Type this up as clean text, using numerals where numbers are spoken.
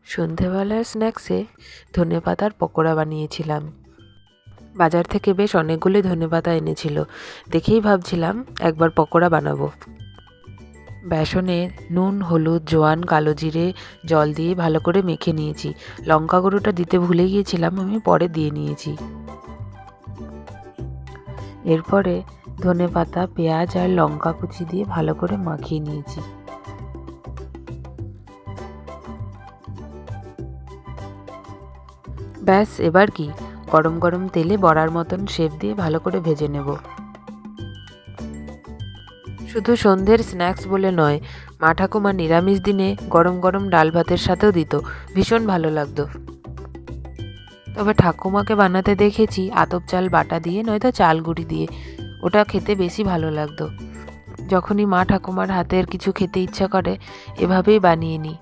সন্ধেবেলার স্ন্যাক্সে ধনেপাতার পকোড়া বানিয়েছিলাম। বাজার থেকে বেশ অনেকগুলোই ধনেপাতা এনেছিল, দেখেই ভাবছিলাম একবার পকোড়া বানাবো। বেসনে নুন, হলুদ, জোয়ান, কালো জিরে, জল দিয়ে ভালো করে মেখে নিয়েছি। লঙ্কা গুঁড়োটা দিতে ভুলে গিয়েছিলাম, আমি পরে দিয়ে নিয়েছি। এরপরে ধনেপাতা, পেঁয়াজ আর লঙ্কা কুচি দিয়ে ভালো করে মাখিয়ে নিয়েছি। ব্যাস, এবার কি, গরম গরম তেলে বড়ার মতন শেপ দিয়ে ভালো করে ভেজে নেব। শুধু সন্ধ্যের স্ন্যাক্স বলে নয়, মা ঠাকুমা নিরামিষ দিনে গরম গরম ডাল ভাতের সাথেও দিত, ভীষণ ভালো লাগতো। তবে ঠাকুমাকে বানাতে দেখেছি আতপ চাল বাটা দিয়ে, নয়তো চাল গুঁড়ি দিয়ে। ওটা খেতে বেশি ভালো লাগতো। যখনই মা ঠাকুমার হাতের কিছু খেতে ইচ্ছা করে, এভাবেই বানিয়ে নিই।